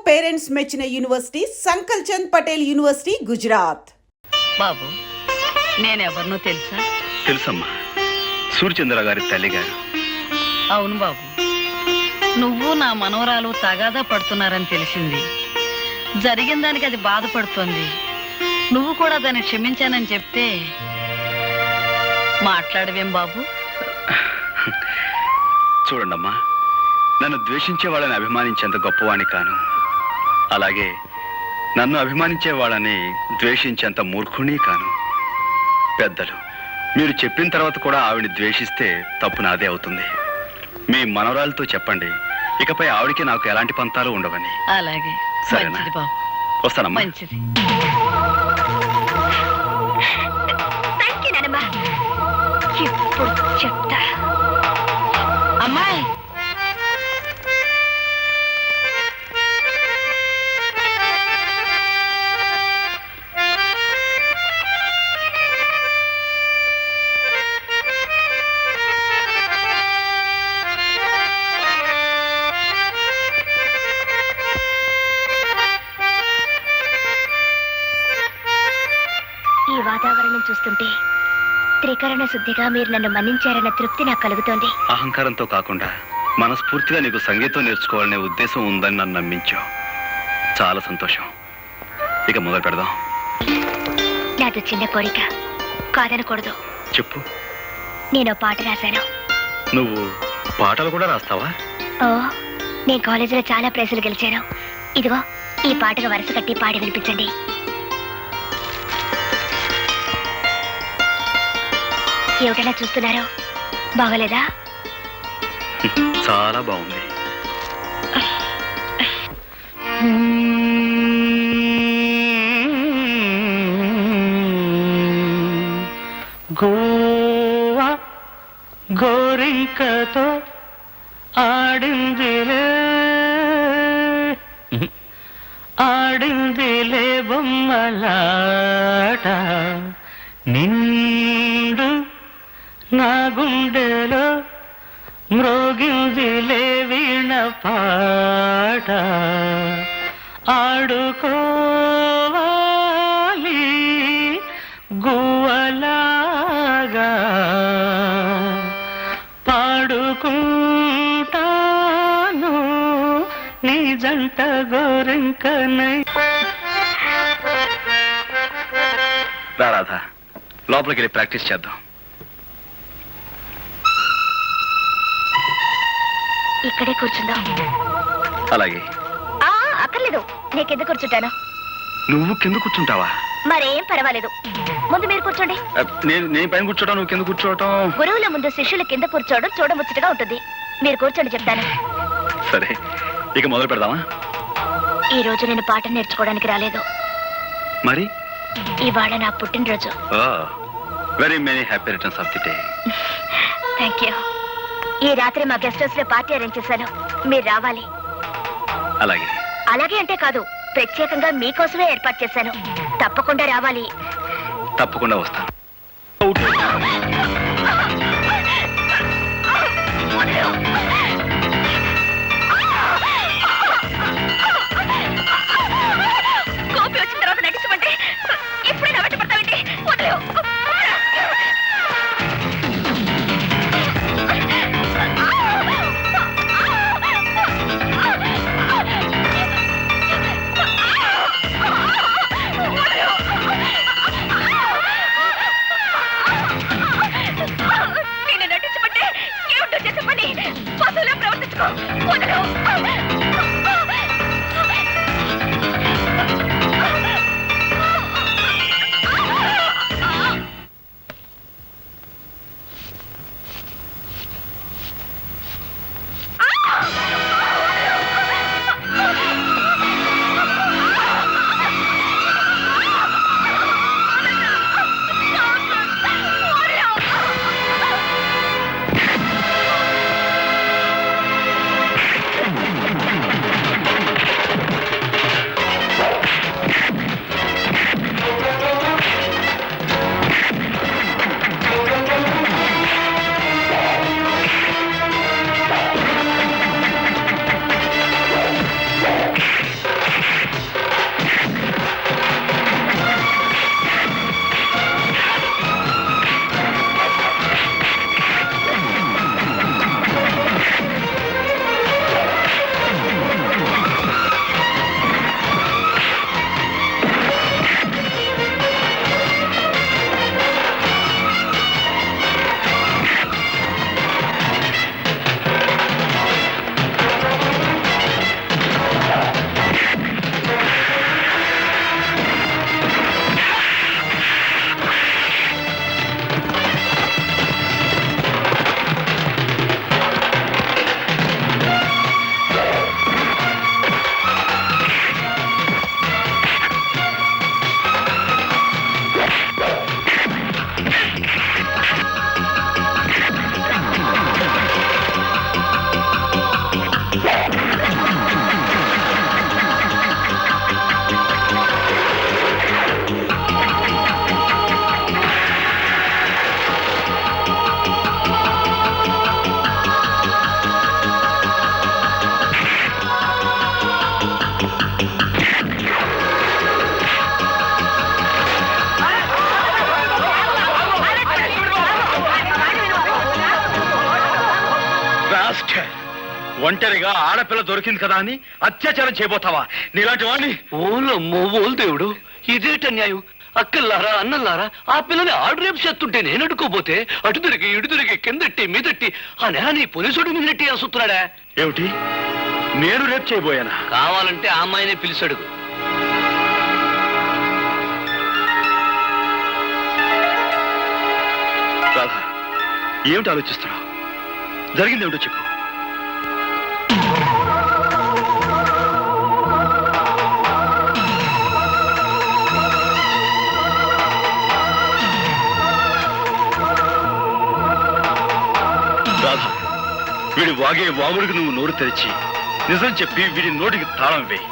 Parents మెచ్చిన university సంకల్ Chand Patel university Gujarat. బాబు నేనెవరినో తెలుసా? తెలుసమ్మా, సూర్యచంద్ర గారి తల్లి గారు. అవును బాబు, నువ్వు నా మనవరాలు తగాదా పడుతున్నారని తెలిసింది. జరిగిన దానికి అది బాధపడుతోంది. నువ్వు కూడా దాన్ని క్షమించానని చెప్తే మాట్లాడవేం బాబు? చూడండమ్మా, నన్ను ద్వేషించే వాళ్ళని అభిమానించేంత గొప్పవాణ్ణి కాను, అలాగే నన్ను అభిమానించే వాళ్ళని ద్వేషించేంత మూర్ఖుని కాను. పెద్దలు మీరు చెప్పిన తర్వాత కూడా ఆవిడని ద్వేషిస్తే తప్పు నాదే అవుతుంది. మీ మనవరాలతో చెప్పండి, ఇకపై ఆవిడికి నాకు ఎలాంటి పంతాలు ఉండవని. అలాగే, సరేనా? మంచిది బాబు, వస్తానమ్మా. మంచిది. ఇప్పుడు చెప్తా. అమ్మాయి, ఈ వాతావరణం చూస్తుంటే త్రికరణ శుద్ధిగా మీరు నన్ను మన్నించారన్న తృప్తి నాకు కలుగుతోంది. అహంకారంతో కాకుండా మనస్ఫూర్తిగా నీకు సంగీతం నేర్చుకోవాలనే ఉద్దేశం ఉందని నన్ను నమ్మించావు. చాలా సంతోషం. ఇక మొదలు పెడదాం. నాతో చిన్న కోరిక, కాదనకూడదు. చెప్పు. నేను పాట రాశాను. నువ్వు పాటలు కూడా రాస్తావా? ఓ, నేను కాలేజీలో చాలా ప్రైజులు గెలిచాను. ఇదిగో ఈ పాటగా వరుస కట్టి పాడి వినిపించండి. ఏమిటైనా చూస్తున్నారు? బాగోలేదా? చాలా బాగుంది. గోవా గోరింకతో ఆడిందిలే ఆడిందిలే బొమ్మలాట, నిండు నా గుండెలో మ్రోగిందిలే వీణ పాట, ఆడుకోవాలి గువ్వలాగా, పాడుకుంటాను నీ జంట గోరింకనై. రాధా, లోపలికి వెళ్ళి ప్రాక్టీస్ చేద్దాం. ఇక్కడే కూర్చుందాం. అలాగే. అక్కర్లేదు, నేను కింద కూర్చుంటాను. నువ్వు కింద కూర్చుంటావా? మరేం పర్వాలేదు, ముందు మీరు కూర్చోండి. నేను పైన కూర్చోవటం, నువ్వు కింద కూర్చోవటం. గురువుల ముందు శిష్యులు కింద కూర్చోవడం చూడముచ్చటగా ఉంటుంది. మీరు కూర్చోండి, చెప్తాను. సరే, ఇక మొదలు పెడదామా? ఈ రోజు నేను పాట నేర్చుకోవడానికి రాలేదు. మరి ఇవాళ నా పుట్టినరోజు. Very many happy returns of the day. Thank you. ఈ రాత్రి మా గెస్ట్ హౌస్ లో పార్టీ అరేంజ్ చేశాను, మీరు రావాలి. అలాగే. అలాగే అంటే కాదు, ప్రత్యేకంగా మీకోసమే ఏర్పాటు చేశాను. తప్పకుండా రావాలి. తప్పకుండా వస్తాను. కోపి వచ్చిన తర్వాత నటించమంటే ఇప్పుడే నా వెంట పడతావేంటి? వదిలేవు. ఒంటరిగా ఆడపిల్ల దొరికింది కదా అని అత్యాచారం చేయబోతావా? నీలాంటి వాడిని ఓలమ్మో ఓలు దేవుడు, ఇదేట న్యాయం? అక్కల్లారా అన్నల్లారా, ఆ పిల్లని ఆడు రేపు చేస్తుంటే నేను అడుకోపోతే అటు తిరిగి ఇటు తిరిగి కిందట్టి మీదట్టి ఆ నేలని పోలీసుడి మీద నెట్టి అసుతున్నాడా? ఏమిటి, నేను రేపు చేయబోయానా? కావాలంటే ఆ అమ్మాయినే పిలిచాడుగు. రాధా, ఏమిటి ఆలోచిస్తున్నావు? జరిగింది ఏమిటో చెప్పు. రాధా, వీడి వాగే వాగుడికి నువ్వు నోరు తెరిచి నిజం చెప్పి వీడి నోటికి తాళం వేయి.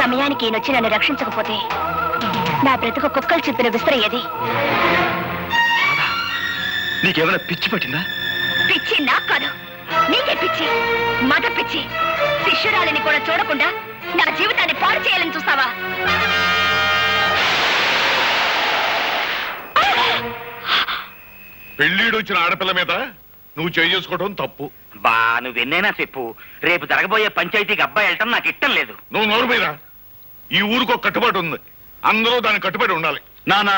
సమయానికి ఈయనొచ్చి నన్ను రక్షించకపోతే నా బ్రతుకు కుక్కలు చెప్పిన విసిరయ్యేది. నీకేమైనా పిచ్చి పట్టిందా? పిచ్చి నాకు కాదు, నీకే పిచ్చి, మగ పిచ్చి. శిష్యురాలిని కూడా చూడకుండా నా జీవితాన్ని పాడు చేయాలని చూస్తావా? పెళ్ళీడు వచ్చిన ఆడపిల్ల మీద నువ్వు చేసుకోవడం తప్పు. బా నువ్వెన్నైనా చెప్పు, రేపు జరగబోయే పంచాయతీకి అబ్బాయి వెళ్ళటం నాకు ఇష్టం లేదు. నువ్వు నోరు మీద. ఈ ఊరికి ఒక కట్టుబాటు ఉంది, అందరూ దానికి కట్టుబడి ఉండాలి. నానా,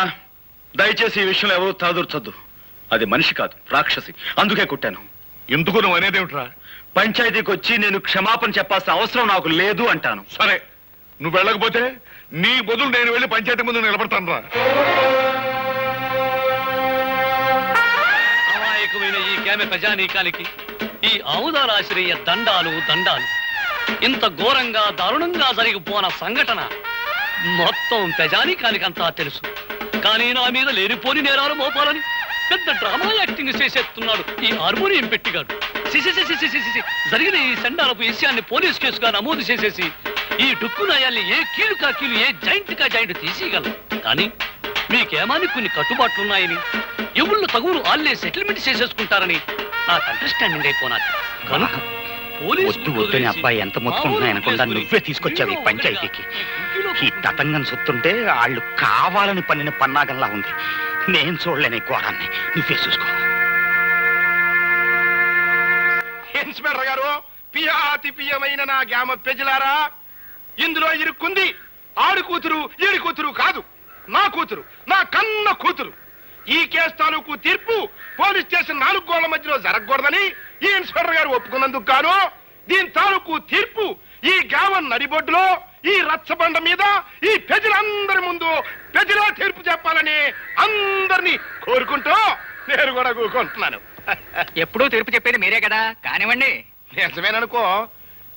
దయచేసి ఈ విషయంలో ఎవరూ తలదూర్చొద్దు. అది మనిషి కాదు, రాక్షసి. అందుకే కొట్టాను. ఎందుకు నువ్వు అనేదేమిట్రా? పంచాయతీకి వచ్చి నేను క్షమాపణ చెప్పాల్సిన అవసరం నాకు లేదు అంటాను. సరే, నువ్వు వెళ్ళకపోతే నీ బదులు నేను వెళ్ళి పంచాయతీ ముందు నిలబడతాను రా. అమాయకమైన ఈ కేమె ప్రజానీకానికి ఈ ఆముదారాశ్రయ దండాలు దండాలు. ఇంత ఘోరంగా దారుణంగా జరిగిపోన సంఘటన మొత్తం ప్రజానీకానికంతా తెలుసు. కానీ నా మీద లేనిపోని నేరాలు మోపాలని పెద్ద డ్రామా యాక్టింగ్ చేసేస్తున్నాడు ఈ హార్మోనియం పెట్టిగాడు. జరిగిన ఈ సండాలపు విషయాన్ని పోలీస్ కేసుగా నమోదు చేసేసి ఈ డుక్కు నయాల్ని ఏ కీలు కా కీలు, ఏ జాయింట్ కా జాయింట్ తీసేయగలం. కానీ మీకేమాని కొన్ని కట్టుబాట్లున్నాయని, ఎవళ్ళు తగులు ఆళ్లే సెటిల్మెంట్ చేసేసుకుంటారని నాకు అండర్స్టాండింగ్ అయిపోనాది. కనుక వద్దు వద్దని అబ్బాయి ఎంత మొత్తుకుంటున్నాయనకుండా నువ్వే తీసుకొచ్చావు ఈ పంచాయతీకి. ఈ తతంగం సొత్తుంటే వాళ్ళు కావాలని పన్నిన పన్నాగంలా ఉంది. నేను చూడలేని ఘోరాన్ని, నువ్వే చూసుకో. ఇన్స్పెక్టర్ గారు, పియాతి పియమైన నా గ్రామ ప్రజలారా, ఇందులో ఇరుక్కుంది ఆడు కూతురు ఈడి కూతురు కాదు, నా కూతురు, నా కన్న కూతురు. ఈ కేసు తాలూకు తీర్పు పోలీస్ స్టేషన్ 4 గోళ్ల మధ్యలో జరగకూడదని ఈ ఇన్స్పెక్టర్ గారు ఒప్పుకున్నందుకు గాను దీని తాలూకు తీర్పు ఈ గ్రామం నడిబొడ్డులో ఈ రచ్చబండ మీద ఈ ప్రజలందరి ముందు ప్రజలా తీర్పు చెప్పాలని అందరినీ కోరుకుంటూ నేను కూడా కూరుకుంటున్నాను. ఎప్పుడూ తీర్పు చెప్పేది మీరే కదా, కానివ్వండి. నిజమేననుకో,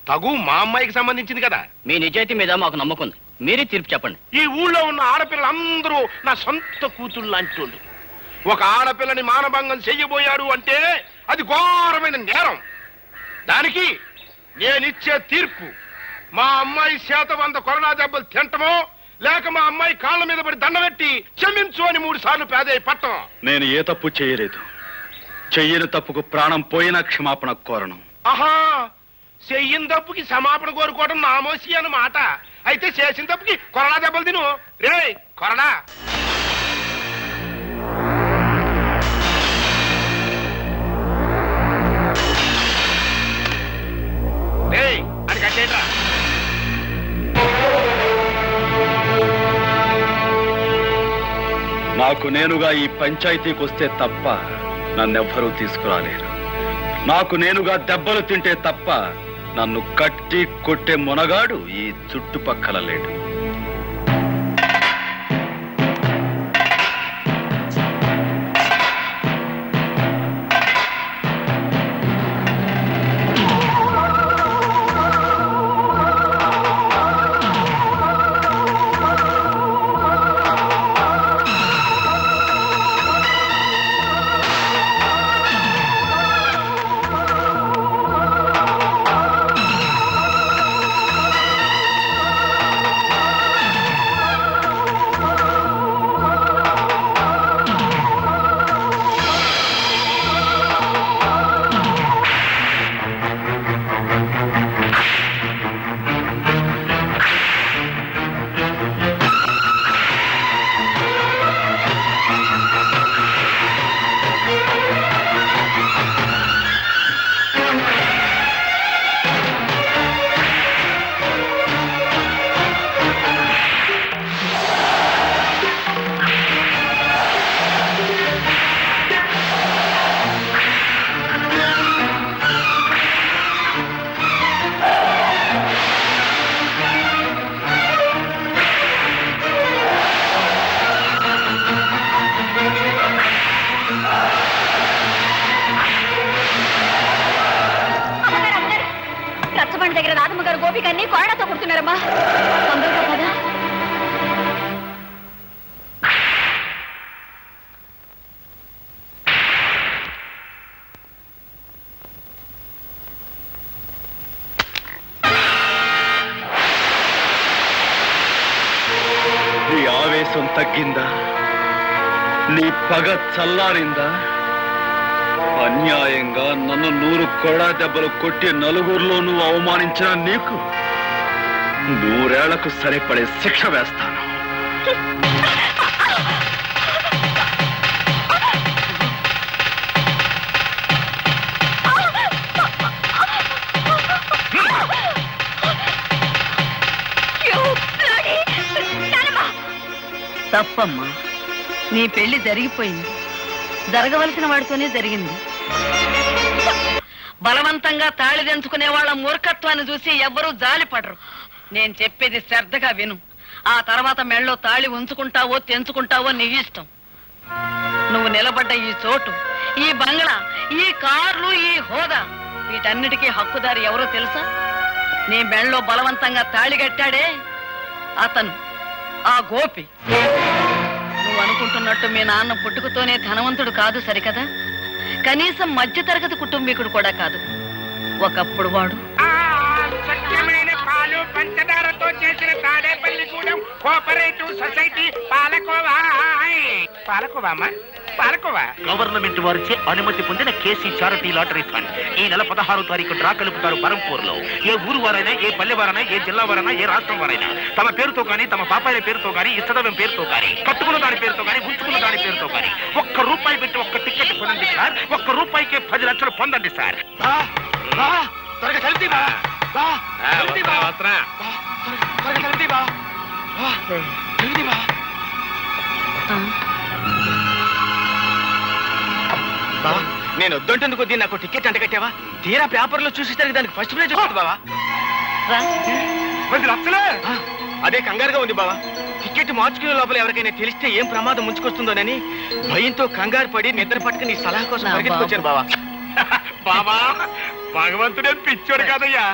తగు మా అమ్మాయికి సంబంధించింది కదా. మీ నిజాయితీ మీద మాకు నమ్మకం ఉంది, మీరే తీర్పు చెప్పండి. ఈ ఊళ్ళో ఉన్న ఆడపిల్లలందరూ నా సొంత కూతుళ్ళు లాంటి వాళ్ళు. ఒక ఆడపిల్లని మానభంగం చెయ్యబోయాడు అంటే అది ఘోరమైన నేరం. దానికి నేనిచ్చే తీర్పు మా అమ్మాయి చేత 100 కొరడా దెబ్బలు తింటమో, లేక మా అమ్మాయి కాళ్ళ మీద పడి దండబెట్టి క్షమించు అని 3 సార్లు పేదయ్య పట్టం. నేను ఏ తప్పు చేయలేదు. చెయ్యని తప్పుకు ప్రాణం పోయినా క్షమాపణ కోరను. ఆహా, చెయ్యిన తప్పుకి క్షమాపణ కోరుకోవడం నామోసి అన్నమాట. అయితే చేసిన తప్పుకి కొరడా దెబ్బలు తిను. రే కొరడా. అది కట్టేట్రా. నాకు నేనుగా ఈ పంచాయతీకి వస్తే తప్ప నన్నెవ్వరూ తీసుకురాలేరు. నాకు నేనుగా దెబ్బలు తింటే తప్ప నన్ను కట్టి కొట్టే మొనగాడు ఈ చుట్టుపక్కల లేడు. చింతమండి దగ్గర రాధమ్మ గారు గోపికన్ని కోరడాతో కొడుతున్నారమ్మా. తొందరగా కదా. నీ ఆవేశం తగ్గిందా? నీ పగ చల్లారిందా? అన్యాయంగా నన్ను 100 కొడా దెబ్బలు కొట్టి నలుగురిలో నువ్వు అవమానించిన నీకు 100 ఏళ్లకు సరిపడే శిక్ష వేస్తాను. తప్పమ్మా, నీ పెళ్లి జరిగిపోయింది. జరగవలసిన వాడితోనే జరిగింది. బలవంతంగా తాళి తెంచుకునే వాళ్ళ మూర్ఖత్వాన్ని చూసి ఎవ్వరూ జాలిపడరు. నేను చెప్పేది శ్రద్ధగా విను. ఆ తర్వాత మెళ్ళో తాళి ఉంచుకుంటావో తెంచుకుంటావో నీ ఇష్టం. నువ్వు నిలబడ్డ ఈ చోటు, ఈ బంగ్లా, ఈ కార్లు, ఈ హోదా, వీటన్నిటికీ హక్కుదారి ఎవరో తెలుసా? నీ మెళ్ళో బలవంతంగా తాళి కట్టాడే అతను, ఆ గోపి. నువ్వు అనుకుంటున్నట్టు మీ నాన్న పుట్టుకతోనే ధనవంతుడు కాదు సరికదా? కనీసం మధ్యతరగతి కుటుంబీకుడు కూడా కాదు. ఒకప్పుడు వాడు స్వచ్ఛమైన పాలు పంచదారతో చేసిన Tadepalligudem cooperative society palkova. Palkova palkova government వారిచే అనుమతి పొందిన కేసీ చారిటీ లాటరీ ఫండ్ ఈ నెల 16వ తారీఖు డ్రా కలుపుతారు బరంపూర్ లో. ఏ ఊరు వారైనా, ఏ పల్లె వారైనా, ఏ జిల్లా వారైనా, ఏ రాష్ట్రం వారైనా తమ పేరుతో గానీ, తమ పాపాయిల పేరుతో గానీ, ఇష్టదైవం పేరుతో గానీ, కట్టుకున్న దాని పేరుతో గానీ, ఉంచుకున్న దాని పేరుతో గానీ ₹1 పెట్టి 1 టికెట్ పొందండి సార్. ₹1 10 లక్షలు పొందండి సార్. నేను వద్దంటుంది కొద్దీ నాకు టికెట్ అంట కట్టావా? తీరా పేపర్లో చూసేసరికి దానికి ఫస్ట్ ప్రైజ్ వస్తుంది బావా. రా. 10 లక్షలే? అదే కంగారుగా ఉంది బావా. టికెట్ మార్చుకునే లోపల ఎవరికైనా తెలిస్తే ఏం ప్రమాదం ముంచుకొస్తుందోనని భయంతో కంగారు పడి నిద్ర పట్టుకుని నీ సలహా కోసం పరిగెత్తుకొచ్చాను బావా. బాబా, భగవంతుడే పిచ్చోడు కాదయ్యా.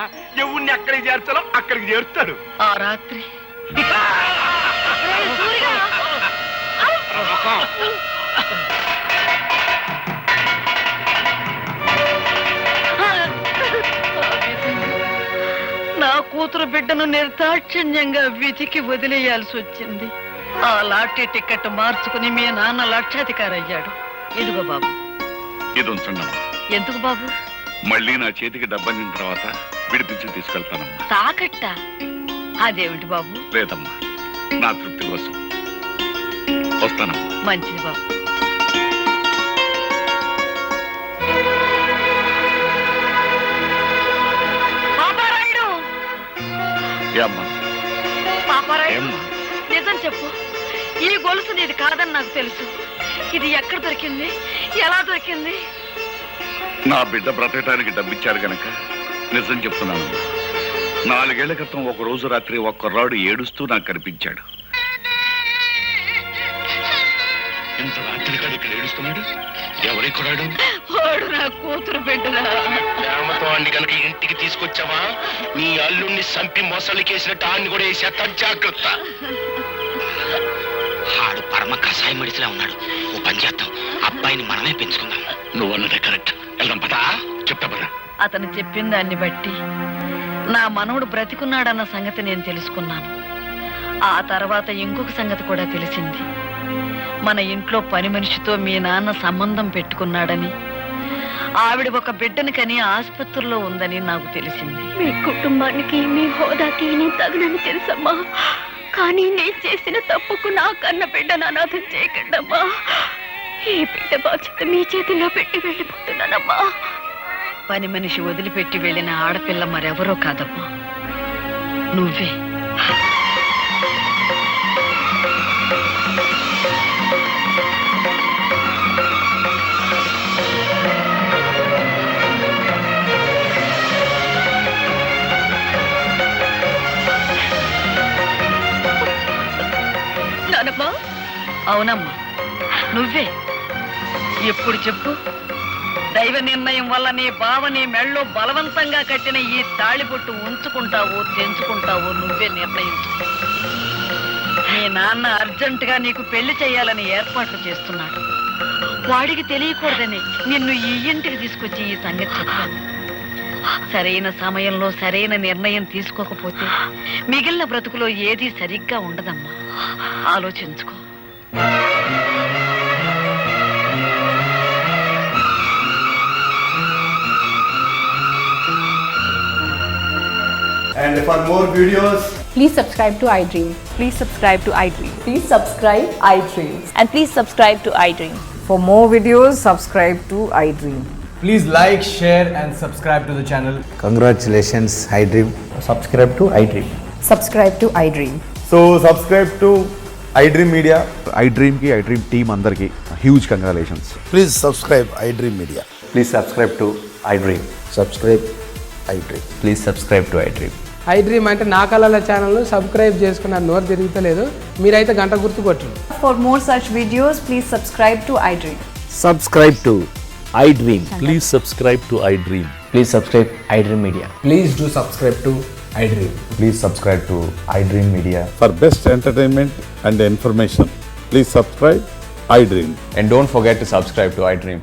ఎవరిని ఎక్కడికి చేర్చాలో అక్కడికి చేరుతాడు. ఆ రాత్రి నా కూతురు బిడ్డను నిర్దాక్షిణ్యంగా విధికి వదిలేయాల్సి వచ్చింది. ఆ లాటరీ టికెట్ మార్చుకుని మీ నాన్న లక్షాధికారి అయ్యాడు. ఇదిగో బాబు. ఇది ఉంచండమ్మా. ఎందుకు బాబు? మళ్ళీ నా చేతికి డబ్బందిన తర్వాత విడిపించి తీసుకెళ్తానమ్మా. తాకట్ట? అదేమిటి బాబు? లేదమ్మా, నా తృప్తి కోసం. వస్తానమ్మా. మంచిది బాబు. పాపారాయుడు! ఏమ్మా? పాపారాయుడు, ఏమ్మా? నిజం చెప్పు. ఈ గొలుసు నీది కాదని నాకు తెలుసు. ఇది ఎక్కడ దొరికింది? ఎలా దొరికింది? నా బిడ్డ బ్రతకటానికి డబ్బిచ్చారు గనక నిజం చెప్తున్నానమ్మా. 4 ఏళ్ల క్రితం ఒక రోజు రాత్రి ఒక కుర్రాడు ఏడుస్తూ నాకు కనిపించాడు. ఇంత రాత్రి కాదు ఇక్కడ ఏడుస్తున్నాడు. ఎవరి కుర్రాడు? వాడు నా కూతురు బిడ్డలా. ప్రేమతో అన్ని కనుక ఇంటికి తీసుకొచ్చావా, నీ అల్లుణ్ణి సంపి మొసలికేసినట్టు ఆన్ని కూడా వేసేస్తా. జాగ్రత్త. ఆడు పరమ కషాయ మడిసిలా ఉన్నాడు. ఓ పని చేద్దాం, అబ్బాయిని మనమే పెంచుకుందాం. నువ్వు అన్నదే కరెక్ట్. వెళ్దాం పదా. చెప్తా పదా. అతను చెప్పిన దాన్ని బట్టి నా మనవడు బ్రతికున్నాడన్న సంగతి నేను తెలుసుకున్నాను. ఆ తర్వాత ఇంకొక సంగతి కూడా తెలిసింది. మన ఇంట్లో పని మనిషితో మీ నాన్న సంబంధం పెట్టుకున్నాడని, ఆవిడ ఒక బిడ్డని కని ఆసుపత్రిలో ఉందని నాకు తెలిసింది. మీ కుటుంబానికి, మీ హోదాకి నేను తగినని తెలుసమ్మా. కానీ నేను చేసిన తప్పుకు నా కన్న బిడ్డను అనాథం చేయకండమ్మా. ఈ బిడ్డ బాధ్యత మీ చేతిలో పెట్టి వెళ్ళిపోతున్నానమ్మా. పని మనిషి వదిలిపెట్టి వెళ్ళిన ఆడపిల్ల మరెవరో కాదమ్మా, నువ్వే. నానమ్మా? అవునమ్మా, నువ్వే. ఎప్పుడు చెప్పు. దైవ నిర్ణయం వల్ల నీ బావ నీ మెళ్ళో బలవంతంగా కట్టిన ఈ తాళిబొట్టు ఉంచుకుంటావో తెంచుకుంటావో నువ్వే నిర్ణయించు. మీ నాన్న అర్జెంటుగా నీకు పెళ్లి చేయాలని ఏర్పాట్లు చేస్తున్నాడు. వాడికి తెలియకూడదని నిన్ను ఈ ఇంటికి తీసుకొచ్చి ఈ సంగతి చెప్పాను. సరైన సమయంలో సరైన నిర్ణయం తీసుకోకపోతే మిగిలిన బ్రతుకులో ఏదీ సరిగ్గా ఉండదమ్మా. ఆలోచించుకో. And for more videos, Please subscribe to iDream. Please subscribe to iDream. Please subscribe iDream. And please subscribe to iDream. For more videos, subscribe to iDream. please like, share, and subscribe to the channel. Congratulations, iDream. Subscribe to iDream. Subscribe to iDream. So subscribe to iDream Media. iDream ki iDream team andarki huge congratulations. Please subscribe iDream Media. Please subscribe to iDream. Subscribe iDream. Please subscribe to iDream. iDream అంటే నా కళల channel subscribe చేసుకున్న నోరు తిరుగుతలేదు. మీరైతే గంట గుర్తు కొట్టండి. For more such videos, please subscribe to iDream. Subscribe to iDream. Please subscribe to iDream. Please subscribe iDream Media. Please do subscribe to iDream. Please subscribe to iDream Media. For best entertainment and information, please subscribe iDream. And don't forget to subscribe to iDream.